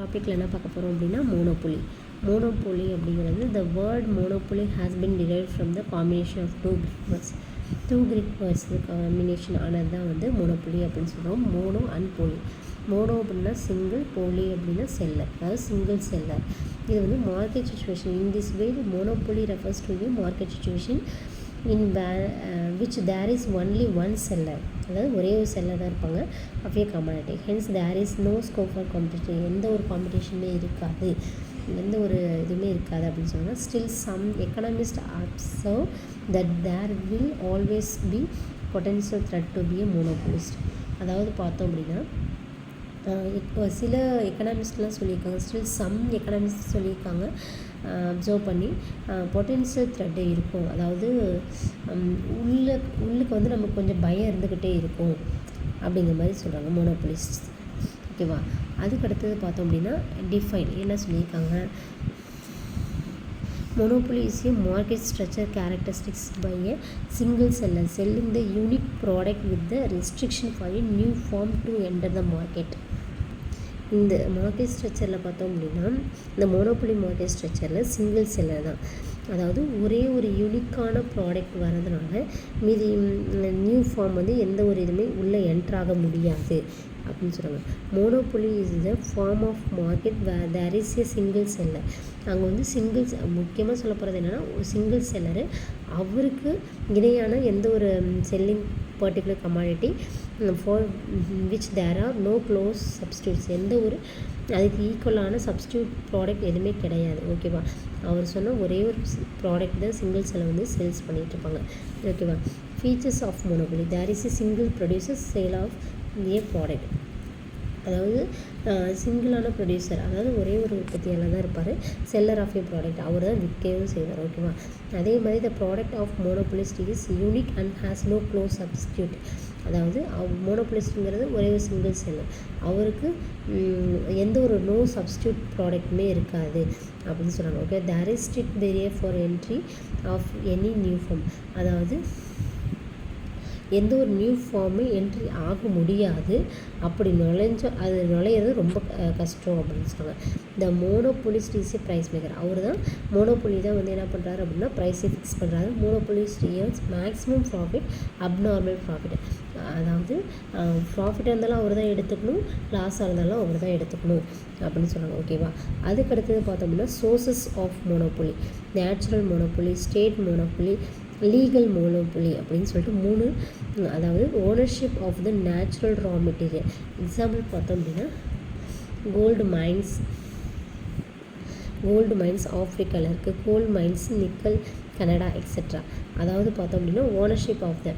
டாப்பிக்கில் என்ன பார்க்க போகிறோம் அப்படின்னா மோனோபொலி. மோனோபொலி அப்படிங்கிறது the word monopoly has been derived from the combination of two Greek words combination ஆனது தான் வந்து மோனோபொலி அப்படின்னு சொல்கிறோம். மோனோ அண்ட் போலி. மோனோ அப்படின்னா சிங்கிள், போலி அப்படின்னா செல்லர், அதாவது சிங்கிள் செல்லர். இது வந்து market situation. In this way monopoly refers to the market situation in which there is only one seller, அதாவது ஒரே ஒரு செல்லர் தான் இருப்பாங்க of a commodity. Hence there is no scope for competition. எந்த ஒரு காம்படிஷனுமே இருக்காது, எந்த ஒரு இதுவுமே இருக்காது அப்படின்னு சொன்னால் still some economists observe that there will always be potential threat to be a monopolist. அதாவது பார்த்தோம் அப்படின்னா இப்போ சில எக்கனாமிஸ்ட்லாம் சொல்லியிருக்காங்க, ஸ்டில் சம் எக்கனாமிஸ்ட் சொல்லியிருக்காங்க அப்சர்வ் பண்ணி பொட்டென்ஷியல் த்ரெட்டு இருக்கும். அதாவது உள்ளுக்கு வந்து நமக்கு கொஞ்சம் பயம் இருந்துக்கிட்டே இருக்கும் அப்படிங்கிற மாதிரி சொல்கிறாங்க மோனோபொலிஸ்ட். ஓகேவா? அதுக்கு அடுத்தது பார்த்தோம் அப்படின்னா டிஃபைன் என்ன சொல்லியிருக்காங்க. Monopoly is a market structure characteristics by a single seller selling the unique product with the restriction for a new firm to enter the market. இந்த மார்க்கெட் ஸ்ட்ரக்சரில் பார்த்தோம் அப்படின்னா இந்த மோனோபொலி மார்க்கெட் ஸ்ட்ரக்சரில் சிங்கிள் செல்லர் தான். அதாவது ஒரே ஒரு யூனிக்கான ப்ராடக்ட் வரதுனால மீதி நியூ ஃபார்ம் வந்து எந்த ஒரு இதுவுமே உள்ளே என்ட்ராக முடியாது அப்படின்னு சொல்கிறாங்க. Monopoly is the form of market where there is a single seller. அங்கே வந்து முக்கியமாக சொல்ல போகிறது என்னென்னா ஒரு சிங்கிள் செல்லரு, அவருக்கு இணையான எந்த ஒரு selling particular commodity for which there are no close substitutes. எந்த ஒரு அதுக்கு ஈக்குவலான சப்ஸ்டியூட் ப்ராடக்ட் எதுவுமே கிடையாது. ஓகேவா? அவர் சொன்ன ஒரே ஒரு ப்ராடக்ட் தான் சிங்கிள் செல்லை வந்து சேல்ஸ் பண்ணிகிட்ருப்பாங்க. ஓகேவா? Features of monopoly. There is a single producer sale of a product. அதாவது சிங்கிளான ப்ரொடியூசர், அதாவது ஒரே ஒரு உற்பத்தியாளர் தான் இருப்பார், செல்லர் ஆஃப் ஏ ப்ராடக்ட், அவர் தான் விற்கவும் செய்வார். ஓகேவா? அதே மாதிரி the product of monopolist is unique and has no close substitute. அதாவது மோனோபொலிஸ்ட்டுங்கிறது ஒரே ஒரு சிங்கிள் செல்லர், அவருக்கு எந்த ஒரு நோ சப்ஸ்டியூட் ப்ராடக்ட்டுமே இருக்காது அப்படின்னு சொல்கிறாங்க. Okay, there is strict barrier for entry of any new firm. அதாவது எந்த ஒரு நியூ ஃபார்மு என்ட்ரி ஆக முடியாது, அப்படி நுழையிறது ரொம்ப கஷ்டம் அப்படின்னு சொல்லுவாங்க. த மோனோபொலிஸ்ட் இஸ் ஏ ப்ரைஸ் மேக்கர். அவர் தான் மோனோபொலி தான் வந்து என்ன பண்ணுறாரு அப்படின்னா ப்ரைஸை ஃபிக்ஸ் பண்ணுறாரு. Monopolist earns maximum profit, abnormal profit. அதாவது ப்ராஃபிட்டாக இருந்தாலும் அவர் தான் எடுத்துக்கணும், லாஸாக இருந்தாலும் அவர் தான் எடுத்துக்கணும் அப்படின்னு சொல்லுவாங்க. ஓகேவா? அதுக்கடுத்தது பார்த்தோம்னா sources of monopoly. Natural monopoly, state monopoly, legal monopoly அப்படின்னு சொல்லிட்டு 3. அதாவது ownership of the natural raw material. Example பார்த்தோம் அப்படின்னா கோல்டு மைன்ஸ் ஆஃப்ரிக்காவில் இருக்குது, coal mines nickel Canada etcetera. அதாவது பார்த்தோம் அப்படின்னா ஓனர்ஷிப் ஆஃப் த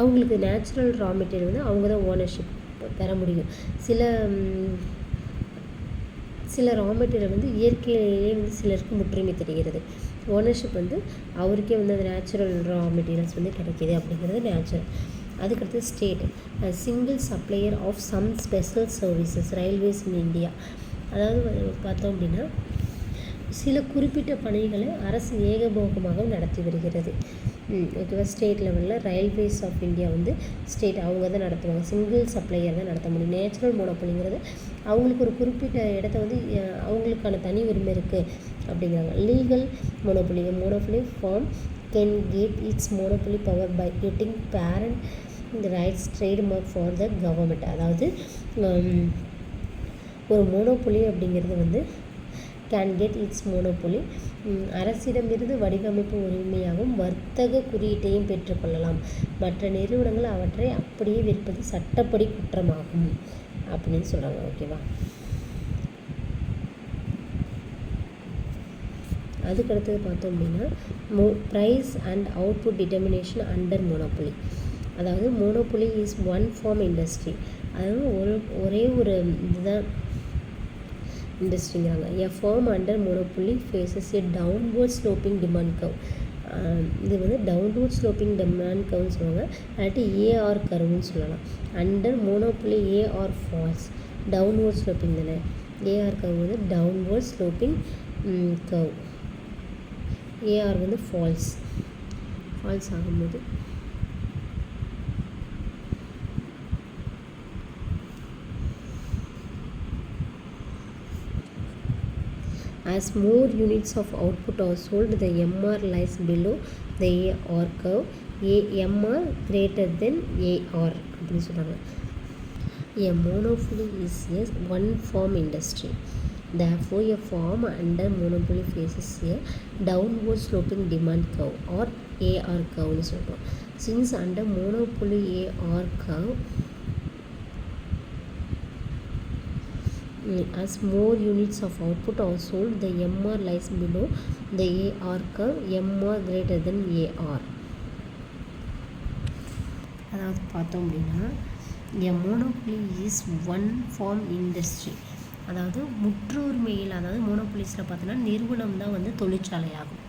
அவங்களுக்கு நேச்சுரல் ரா மெட்டீரியல் வந்து அவங்க தான் ஓனர்ஷிப் பெற முடியும். சில ரா மெட்டீரியல் வந்து இயற்கையிலேயே வந்து சிலருக்கு முற்றுரிமை தெரிகிறது. ஓனர்ஷிப் வந்து அவருக்கே வந்து அந்த நேச்சுரல் ரா மெட்டீரியல்ஸ் வந்து கிடைக்கிது அப்படிங்கிறது நேச்சுரல். அதுக்கடுத்து state single supplier of some special services railways in India. அதாவது பார்த்தோம் அப்படின்னா சில குறிப்பிட்ட பணிகளை அரசு ஏகபோகமாக நடத்தி வருகிறது. ஓகேவா? ஸ்டேட் லெவலில் ரயில்வேஸ் ஆஃப் இந்தியா வந்து ஸ்டேட் அவங்க தான் நடத்துவாங்க, சிங்கிள் சப்ளையர் தான் நடத்த முடியும். நேச்சுரல் மோனோபொலிங்கிறது அவங்களுக்கு ஒரு குறிப்பிட்ட இடத்த வந்து அவங்களுக்கான தனி உரிமை இருக்குது அப்படிங்கிறாங்க. Legal monopoly firm can get its monopoly power by getting patent இந்த rights trademark for the government. அதாவது ஒரு மோனோபொலி அப்படிங்கிறது வந்து கேன் கெட் இட்ஸ் மோனோபொலி அரசிடமிருந்து வடிவமைப்பு உரிமையாகவும் வர்த்தக குறியீட்டையும் பெற்றுக்கொள்ளலாம். மற்ற நிறுவனங்கள் அவற்றை அப்படியே விற்பது சட்டப்படி குற்றமாகும் அப்படின்னு சொல்கிறாங்க. ஓகேவா? அதுக்கடுத்தது பார்த்தோம் அப்படின்னா price and output determination under monopoly. அதாவது monopoly is one firm industry. அதாவது ஒரே ஒரு இதுதான் இண்டஸ்ட்ரிங்கிறாங்க. A firm under monopoly faces a downward sloping demand curve. இது வந்து டவுன்வர்ட் ஸ்லோப்பிங் டிமாண்ட் கர்வ்னு சொல்லுவாங்க, இல்லாட்டி ஏஆர் கர்வ்னு சொல்லலாம். Under monopoly AR falls, downward sloping தானே. ஏஆர் கர்வ் வந்து டவுன்வர்ட் ஸ்லோப்பிங் கர்வ், ஏஆர் வந்து ஃபால்ஸ் ஆகும்போது As more units of output are sold, the MR lies below the AR curve. MR greater than AR அப்படின்னு சொல்கிறாங்க. A monopoly is a one-farm industry. Therefore, a farm under monopoly faces a downward sloping demand curve or AR curve னு சொல்கிறோம். Since under monopoly AR curve, as more units of output are sold, the MR lies below the AR curve. MR greater than AR. அதாவது பார்த்தோம் அப்படின்னா a monopoly is one farm industry. அதாவது முற்றுரிமையில், அதாவது மோனோபொலிஸில் பார்த்தோன்னா நிறுவனம் தான் வந்து தொழிற்சாலையாகும்.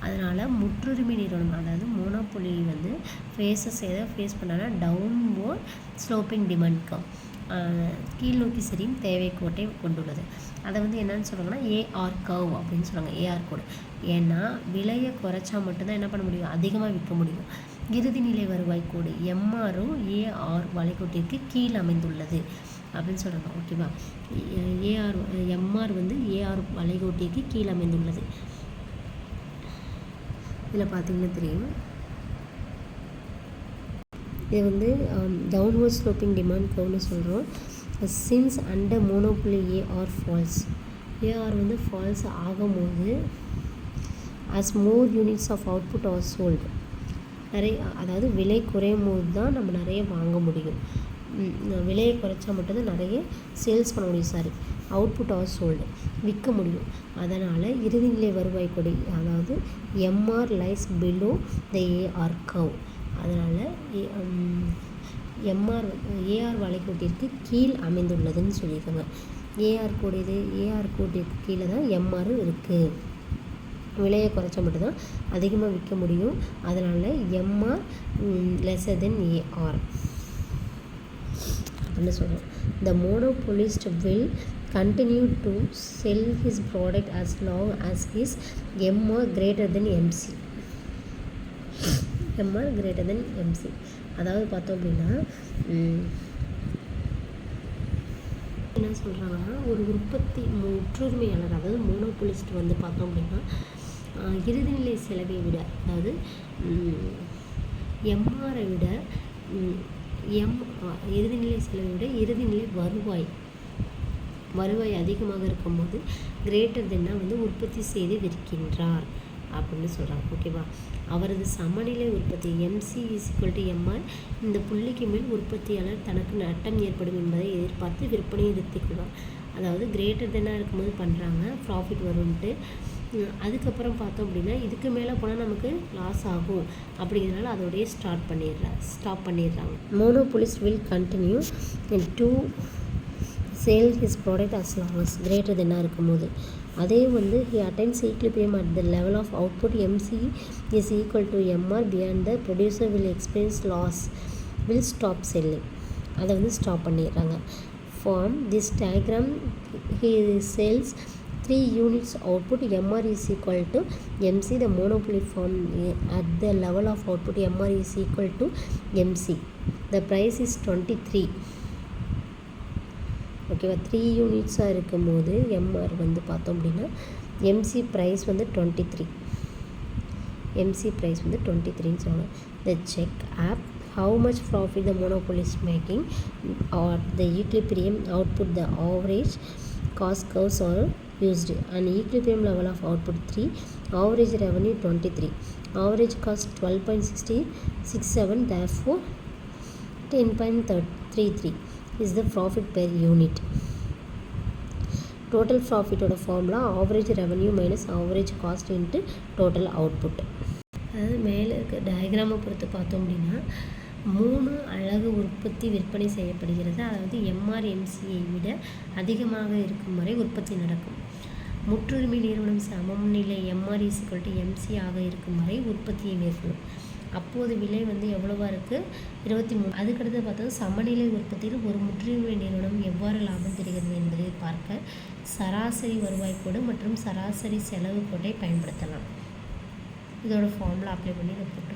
அதனால் முற்றுரிமை நிறுவனம், அதாவது மோனோபொலி வந்து ஃபேஸ் பண்ணால் டவுன்வோர்ட் ஸ்லோப்பிங் டிமாண்ட் கர்வ், கீழ் நோக்கி சரியும் தேவை கோட்டை கொண்டுள்ளது. அதை வந்து என்னென்னு சொல்கிறாங்கன்னா ஏஆர் கர்வ் அப்படின்னு சொல்லுவாங்க. ஏஆர் கோடு. ஏன்னா விலையை குறைச்சா மட்டும்தான் என்ன பண்ண முடியும், அதிகமாக விற்க முடியும். இறுதி நிலை வருவாய் கோடு எம்ஆரும் ஏஆர் வளைகோட்டிற்கு கீழ் அமைந்துள்ளது அப்படின்னு சொல்கிறாங்க. ஓகேவா, எம்ஆர் வந்து ஏஆர் வளைகோட்டிற்கு கீழ் அமைந்துள்ளது. இதில் பார்த்தீங்கன்னா தெரியும், இது வந்து டவுன்வர்ட் ஸ்லோப்பிங் டிமாண்ட் கர்வ்னு சொல்கிறோம். Since under monopoly AR falls, AR வந்து ஃபால்ஸ் ஆகும்போது as more units of output are sold, நிறைய, அதாவது விலை குறையும் போது தான் நம்ம நிறைய வாங்க முடியும். விலையை குறைச்சா மட்டும்தான் நிறைய சேல்ஸ் பண்ண முடியும். அவுட்புட் ஆர் சோல்டு, விற்க முடியும். அதனால் இறுதிநிலை வருவாய் கொடி, அதாவது MR lies below the AR curve. அதனால் ஏஆர் வளைகோட்டிற்கு கீழ் அமைந்துள்ளதுன்னு சொல்லியிருக்காங்க. ஏஆர் கோடு இது, ஏஆர் கோட்டிற்கு கீழே தான் எம்ஆர் இருக்குது. விலையை குறைச்சா மட்டும்தான் அதிகமாக விற்க முடியும். அதனால் எம்ஆர் லெஸ்ஸர் தென் ஏஆர் அப்படின்னு சொல்கிறோம். The monopolist will continue to sell his product as long as his MR greater than MC. MR greater than MC. அதாவது பார்த்தோம் அப்படின்னா என்ன சொல்கிறாங்கன்னா, ஒரு உற்பத்தி முற்றுரிமையாளர், அதாவது மோனோபொலிஸ்ட் வந்து பார்த்தோம் அப்படின்னா இறுதிநிலை செலவை விட, அதாவது எம்ஆரை விட இறுதிநிலை செலவை விட இறுதிநிலை வருவாய் அதிகமாக இருக்கும்போது கிரேட்டர் தென்னா வந்து உற்பத்தி செய்து விற்கின்றார் அப்படின்னு சொல்கிறாங்க. ஓகேவா, அவரது சமநிலை உற்பத்தி எம்சி = எம்ஆர், இந்த புள்ளிக்கு மேல் உற்பத்தியாளர் தனக்கு நட்டம் ஏற்படும் என்பதை எதிர்பார்த்து விற்பனையை நிறுத்திக்கொள்வார். அதாவது கிரேட்டர் தென்னாக இருக்கும்போது பண்ணுறாங்க, ப்ராஃபிட் வரும்ன்ட்டு. அதுக்கப்புறம் பார்த்தோம் அப்படின்னா இதுக்கு மேலே போனால் நமக்கு லாஸ் ஆகும் அப்படிங்கிறதுனால அதோடய ஸ்டாப் பண்ணிடுறாங்க. Monopolist will continue to sell his product as long as greater தென்னாக இருக்கும்போது. அதே வந்து he attains equilibrium at the level of output MC is equal to MR beyond the producer will experience loss, will stop selling. அதை வந்து stop பண்ணிடுறாங்க. From this diagram he sells 3 units output, MR is equal to MC. The monopoly firm at the level of output MR is equal to MC. The price is 23. ஓகேவா, 3 யூனிட்ஸாக இருக்கும்போது MR வந்து பார்த்தோம் அப்படின்னா MC price வந்து 23. MC price வந்து 23ன்னு சொல்லணும். The check of how much profit the monopoly is making or the equilibrium output, the average cost curves are used. An equilibrium level of output 3, average revenue 23, average cost 12.67, therefore 10.33 is the profit per unit. Total profit ஓட formula average revenue minus average cost into total output. அதாவது மேலே இருக்க டயக்ராமை பொறுத்து பார்த்தோம் அப்படின்னா 3 அலகு உற்பத்தி விற்பனை செய்யப்படுகிறது. அதாவது எம்ஆர் எம்சியை விட அதிகமாக இருக்கும் வரை உற்பத்தி நடக்கும். முற்றுரிமை நிறுவனம் சமநிலை எம்ஆர் = எம்சி ஆக இருக்கும் வரை உற்பத்தியை மேற்கொள்ளும். அப்போது விலை வந்து எவ்வளோவா இருக்குது, 23. அதுக்கடுத்து பார்த்தா சமநிலை உற்பத்தியில் ஒரு முற்றுரிமை நிறுவனம் எவ்வாறு லாபம் பெறுகிறது என்பதை பார்க்க சராசரி வருவாய் கோடு மற்றும் சராசரி செலவு கோட்டை பயன்படுத்தலாம். இதோட ஃபார்முலா அப்ளை பண்ணி இதை போட்டு